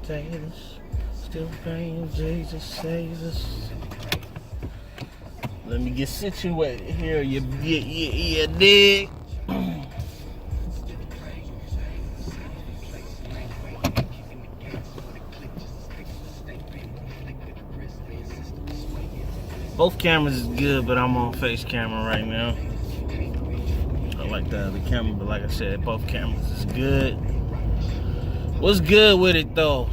potatoes. Still praying Jesus saves us. Let me get situated here. You dig? Both cameras is good, but I'm on face camera right now. I like the other camera, but like I said, both cameras is good. What's good with it though?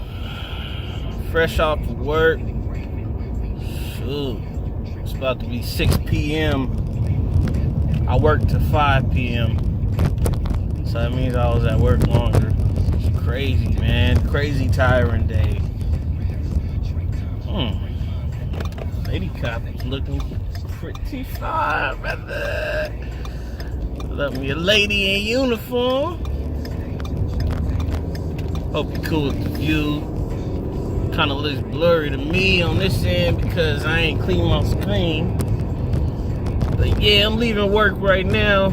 Fresh off of work. Shoot. It's about to be 6 p.m. I work to 5 p.m. So that means I was at work longer. It's crazy, man. Crazy tiring day. Lady cop is looking pretty fine, brother. Love me a lady in uniform. Hope you're cool with the view. Kind of looks blurry to me on this end because I ain't clean my screen. But yeah, I'm leaving work right now.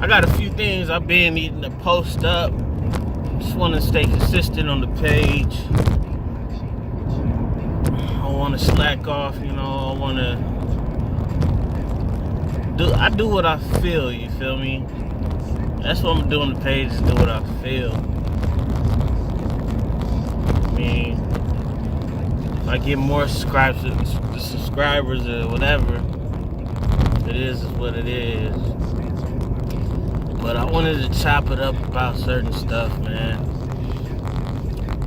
I got a few things I've been needing to post up. Just want to stay consistent on the page. I want to slack off, you know. I do what I feel, you feel me? That's what I'm doing on the page, is do what I feel. I mean, if I get more subscribers or whatever, it is what it is. But I wanted to chop it up about certain stuff, man.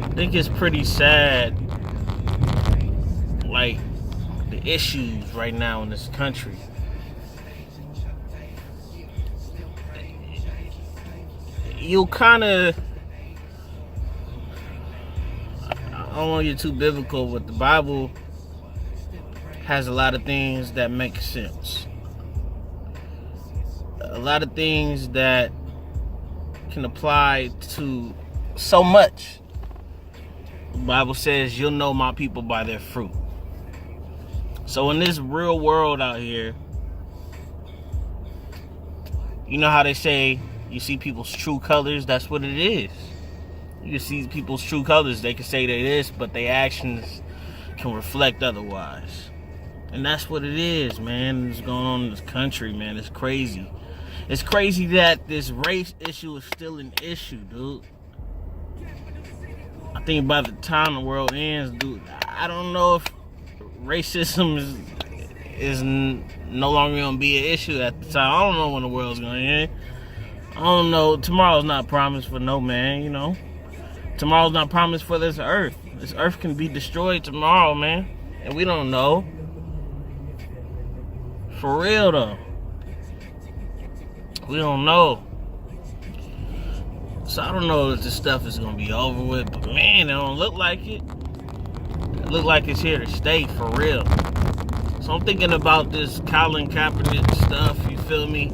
I think it's pretty sad, like, the issues right now in this country. You'll kind of, I don't want to get too biblical, but the Bible has a lot of things that make sense. A lot of things that can apply to so much. The Bible says, you'll know my people by their fruit. So in this real world out here, you know how they say, you see people's true colors? That's what it is. You can see people's true colors. They can say they this, but their actions can reflect otherwise. And that's what it is, man. What's going on in this country, man. It's crazy. It's crazy that this race issue is still an issue, dude. I think by the time the world ends, dude, I don't know if racism is no longer going to be an issue at the time. I don't know when the world's going to end. I don't know. Tomorrow's not promised for no man, you know. Tomorrow's not promised for this earth. This earth can be destroyed tomorrow, man. And we don't know. For real, though. We don't know. So I don't know if this stuff is going to be over with. But, man, it don't look like it. It look like it's here to stay, for real. So I'm thinking about this Colin Kaepernick stuff, you feel me?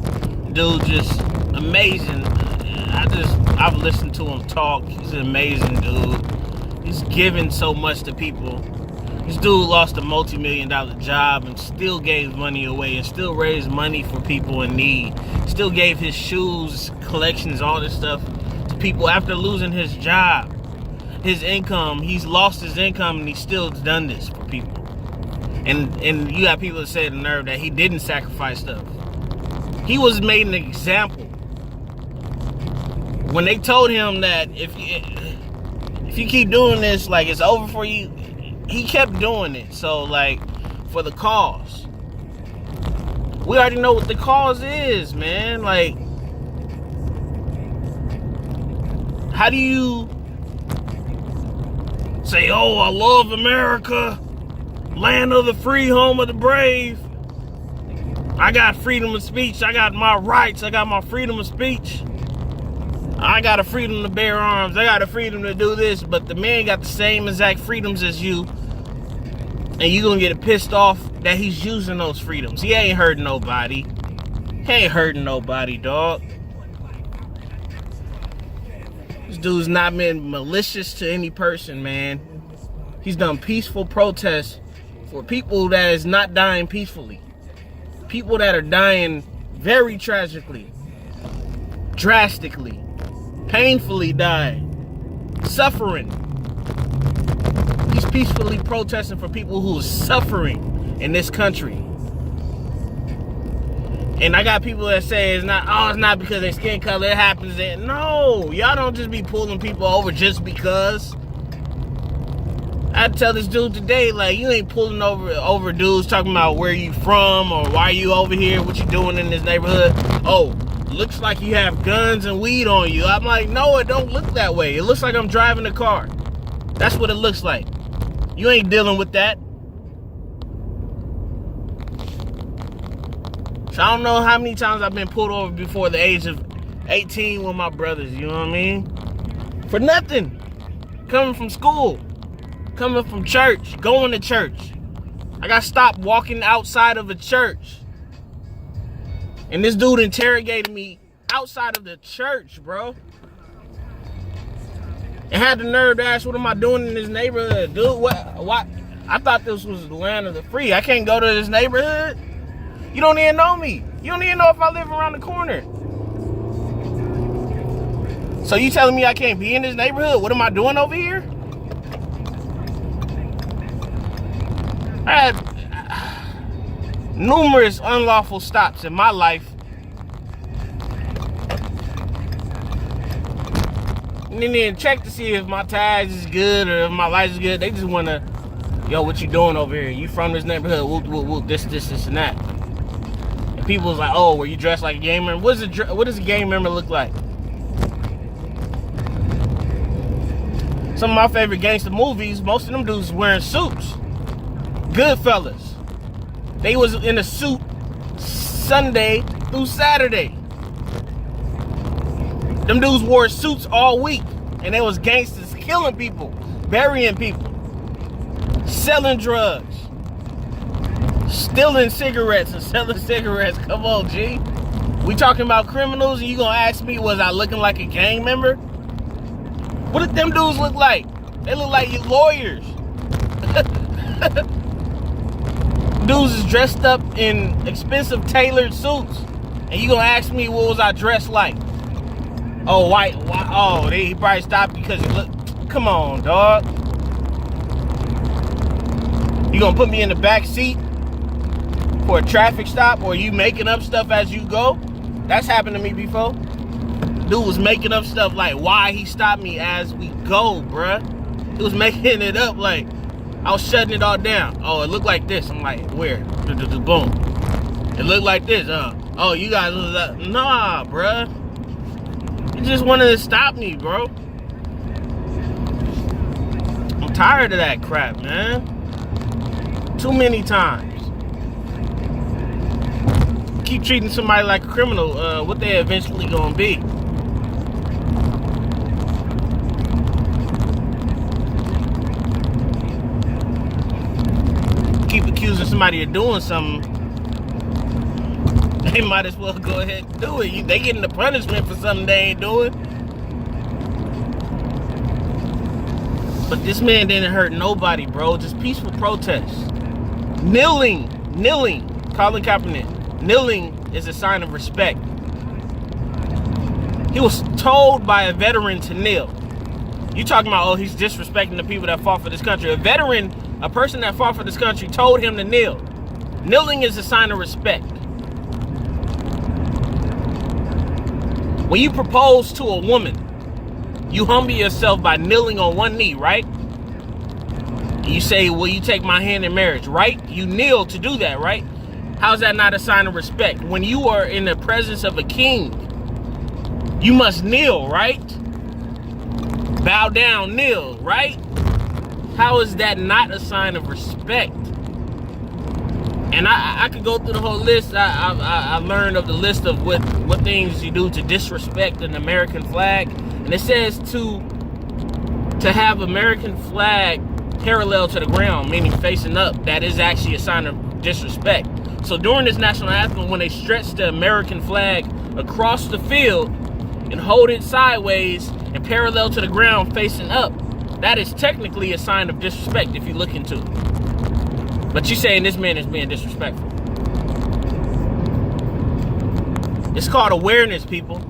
Dude, just amazing. I've listened to him talk. He's an amazing dude. He's giving so much to people. This dude lost a multi-million-dollar job and still gave money away and still raised money for people in need. Still gave his shoes, collections, all this stuff to people after losing his job. His income, he's lost his income and he's still done this for people. And you got people that say the nerve that he didn't sacrifice stuff. He was made an example. When they told him that if you keep doing this, like, it's over for you, he kept doing it. So, like, for the cause. We already know what the cause is, man. Like, how do you say, oh, I love America, land of the free, home of the brave. I got freedom of speech. I got my rights. I got my freedom of speech. I got a freedom to bear arms. I got a freedom to do this. But the man got the same exact freedoms as you. And you gonna get pissed off that he's using those freedoms. He ain't hurting nobody. He ain't hurting nobody, dog. This dude's not been malicious to any person, man. He's done peaceful protests for people that is not dying peacefully. People that are dying very tragically, drastically. painfully died, suffering. He's peacefully protesting for people who are suffering in this country. And I got people that say it's not because their skin color, it happens. No, y'all don't just be pulling people over just because. I tell this dude today, like, you ain't pulling over dudes talking about where you from or why you over here, what you doing in this neighborhood. Oh, looks like you have guns and weed on you. I'm like, no, it don't look that way. It looks like I'm driving a car. That's what it looks like. You ain't dealing with that. So I don't know how many times I've been pulled over before the age of 18 with my brothers, you know what I mean? For nothing. Coming from school. Coming from church, going to church. I got stopped walking outside of a church. And this dude interrogated me outside of the church, bro. And had the nerve to ask, what am I doing in this neighborhood? Dude, what? I thought this was the land of the free. I can't go to this neighborhood. You don't even know me. You don't even know if I live around the corner. So you telling me I can't be in this neighborhood? What am I doing over here? I had numerous unlawful stops in my life. And then they check to see if my tags is good or if my license is good. They just want to, yo, what you doing over here? You from this neighborhood? Whoop, this, and that. And people's like, oh, were you dressed like a gang member? What does a gang member look like? Some of my favorite gangster movies, most of them dudes wearing suits. Goodfellas. They was in a suit Sunday through Saturday. Them dudes wore suits all week. And they was gangsters killing people, burying people, selling drugs, stealing cigarettes and selling cigarettes. Come on, G. We talking about criminals and you gonna ask me, was I looking like a gang member? What did them dudes look like? They look like lawyers. Dudes is dressed up in expensive tailored suits. And you gonna ask me what was I dressed like? Oh, white. Oh, he probably stopped because he looked. Come on, dog. You gonna put me in the back seat for a traffic stop, or you making up stuff as you go? That's happened to me before. Dude was making up stuff like why he stopped me as we go, bruh. He was making it up like I was shutting it all down. Oh, it looked like this. I'm like, where? Boom. It looked like this. Oh, you guys was nah, bruh. You just wanted to stop me, bro. I'm tired of that crap, man. Too many times. Keep treating somebody like a criminal, what they eventually gonna be. Keep accusing somebody of doing something, they might as well go ahead and do it. They getting the punishment for something they ain't doing. But this man didn't hurt nobody, bro. Just peaceful protests. Kneeling. Colin Kaepernick. Kneeling is a sign of respect. He was told by a veteran to kneel. You talking about, oh, he's disrespecting the people that fought for this country. A veteran, a person that fought for this country, told him to kneel. Kneeling is a sign of respect. When you propose to a woman, you humble yourself by kneeling on one knee, right? You say, will you take my hand in marriage, right? You kneel to do that, right? How's that not a sign of respect? When you are in the presence of a king, you must kneel, right? Bow down, kneel, right? How is that not a sign of respect? And I could go through the whole list. I learned of the list of what things you do to disrespect an American flag. And it says to have American flag parallel to the ground, meaning facing up. That is actually a sign of disrespect. So during this national anthem, when they stretch the American flag across the field and hold it sideways and parallel to the ground facing up, that is technically a sign of disrespect if you look into it. But you saying this man is being disrespectful. It's called awareness, people.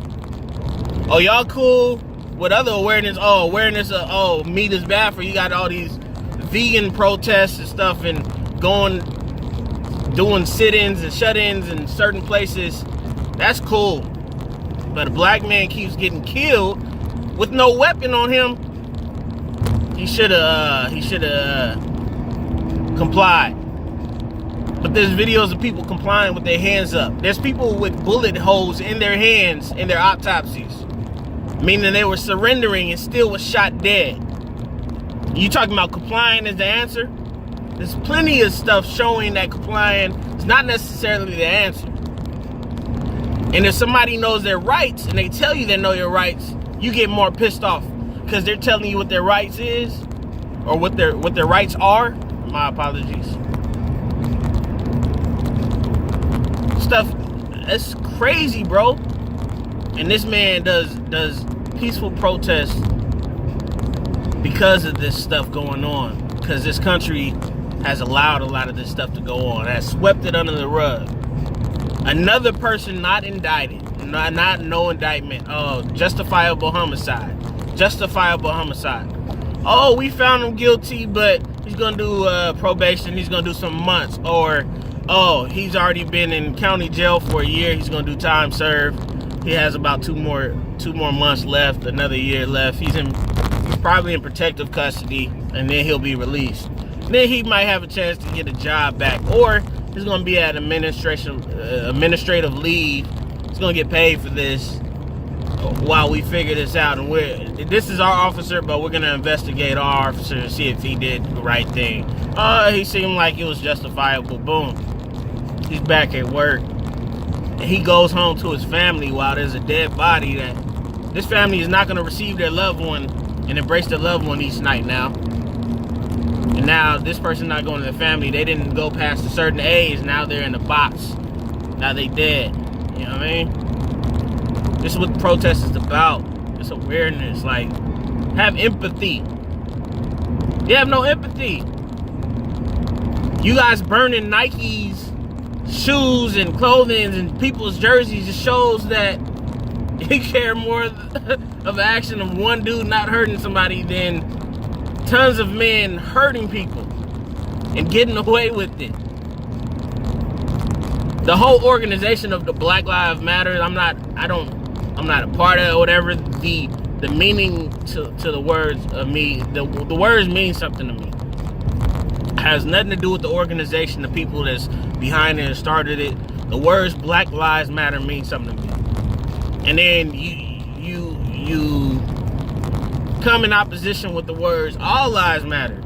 Oh, y'all cool? with other awareness. Oh, awareness of, oh, meat is bad for you. Got all these vegan protests and stuff, and doing sit-ins and shut-ins in certain places. That's cool. But a black man keeps getting killed with no weapon on him. He should have complied. But there's videos of people complying with their hands up. There's people with bullet holes in their hands in their autopsies, meaning they were surrendering and still was shot dead. You talking about complying as the answer? There's plenty of stuff showing that complying is not necessarily the answer. And if somebody knows their rights and they tell you they know your rights, you get more pissed off because they're telling you what their rights is or what their rights are. My apologies. Stuff, it's crazy, bro. And this man does peaceful protests because of this stuff going on. Because this country has allowed a lot of this stuff to go on, has swept it under the rug. Another person not indicted, not no indictment. Oh, justifiable homicide. Justifiable homicide. Oh, we found him guilty, but he's gonna do probation. He's gonna do some months. Or, oh, he's already been in county jail for a year. He's gonna do time served. He has about two more months left. Another year left. He's probably in protective custody, and then he'll be released. Then he might have a chance to get a job back, or he's gonna be at administrative leave. He's gonna get paid for this while we figure this out. And this is our officer, but we're gonna investigate our officer and see if he did the right thing. He seemed like it was justifiable. Boom, he's back at work. And he goes home to his family while there's a dead body that this family is not gonna receive their loved one and embrace their loved one each night now. And now this person not going to the family. They didn't go past a certain age. Now they're in the box. Now they dead. You know what I mean? This is what the protest is about. It's awareness. Like, have empathy. You have no empathy. You guys burning Nike's shoes and clothing and people's jerseys just shows that you care more of the action of one dude not hurting somebody than tons of men hurting people and getting away with it. The whole organization of the Black Lives Matter, I'm not a part of it or whatever. The meaning to the words of me, the words mean something to me. It has nothing to do with the organization, the people that's behind it and started it. The words Black Lives Matter mean something to me. And then you come in opposition with the words all lives matter.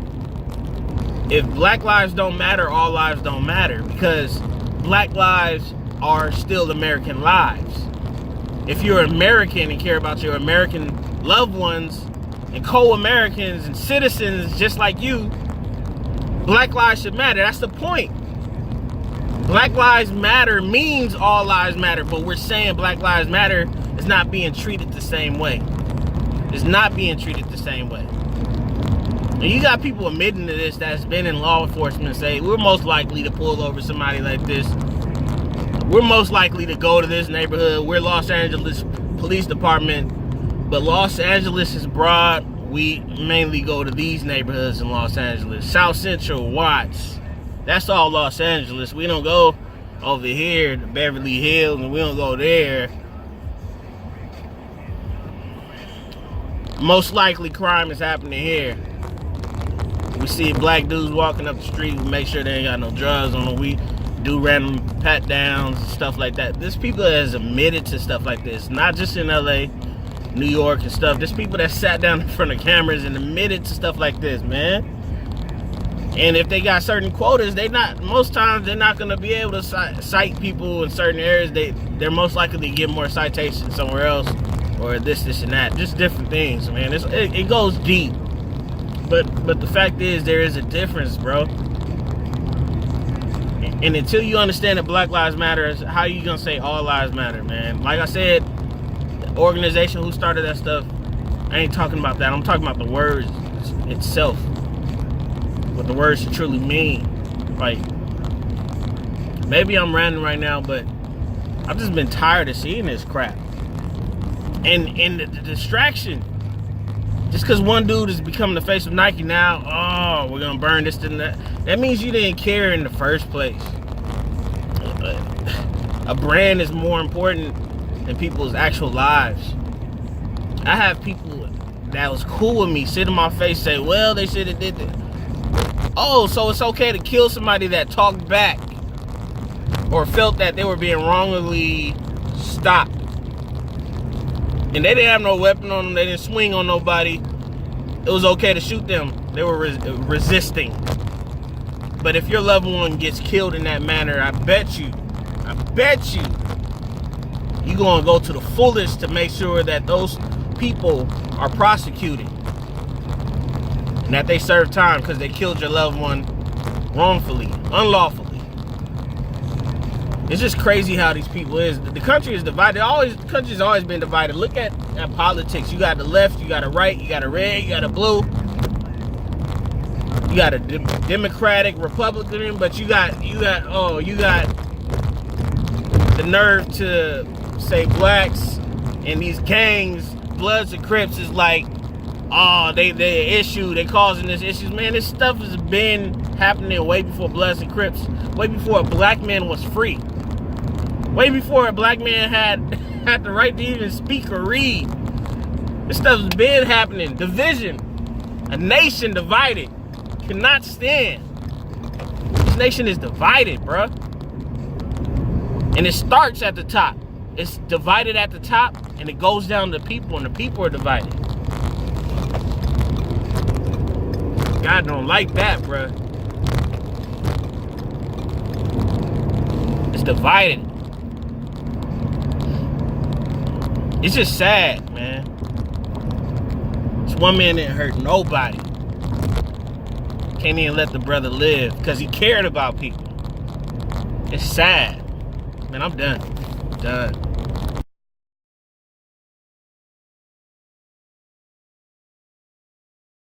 If black lives don't matter, all lives don't matter, because black lives are still American lives. If you're American and care about your American loved ones and co-Americans and citizens just like you, black lives should matter. That's the point. Black lives matter means all lives matter, but we're saying black lives matter is not being treated the same way. It's not being treated the same way. And you got people admitting to this that's been in law enforcement say, we're most likely to pull over somebody like this. We're most likely to go to this neighborhood. We're Los Angeles Police Department, but Los Angeles is broad. We mainly go to these neighborhoods in Los Angeles. South Central, Watts. That's all Los Angeles. We don't go over here to Beverly Hills, and we don't go there. Most likely crime is happening here. We see black dudes walking up the street. We make sure they ain't got no drugs on them. We do random pat downs and stuff like that. There's people that has admitted to stuff like this, not just in LA, New York and stuff. There's people that sat down in front of cameras and admitted to stuff like this, man. And if they got certain quotas, most times they're not gonna be able to cite people in certain areas. They're most likely to get more citations somewhere else, or this and that. Just different things, man. It goes deep. But the fact is, there is a difference, bro. And until you understand that Black Lives Matter, how are you gonna say all lives matter, man? Like I said, the organization who started that stuff, I ain't talking about that. I'm talking about the words itself. What the words should truly mean. Like, maybe I'm ranting right now, but I've just been tired of seeing this crap. And the distraction Just because one dude is becoming the face of Nike now, oh, we're gonna burn this and that. That means you didn't care in the first place. A brand is more important than people's actual lives. I have people that was cool with me sit in my face say, well, they should have did that. Oh, so it's okay to kill somebody that talked back or felt that they were being wrongly stopped. And they didn't have no weapon on them. They didn't swing on nobody. It was okay to shoot them. They were resisting. But if your loved one gets killed in that manner, I bet you, you're going to go to the fullest to make sure that those people are prosecuted and that they serve time because they killed your loved one wrongfully, unlawfully. It's just crazy how these people is. The country is divided. The country's always been divided. Look at politics. You got the left, you got a right, you got a red, you got a blue. You got a Democratic, Republican, but you got the nerve to say blacks and these gangs, Bloods and Crips is like, oh, they causing this issues. Man, this stuff has been happening way before Bloods and Crips, way before a black man was free, way before a black man had the right to even speak or read. This stuff's been happening. Division, a nation divided cannot stand. This nation is divided, bruh. And it starts at the top. It's divided at the top, and it goes down to people, and the people are divided. God don't like that, bruh. It's divided. It's just sad, man. This one man didn't hurt nobody. Can't even let the brother live because he cared about people. It's sad. Man, I'm done.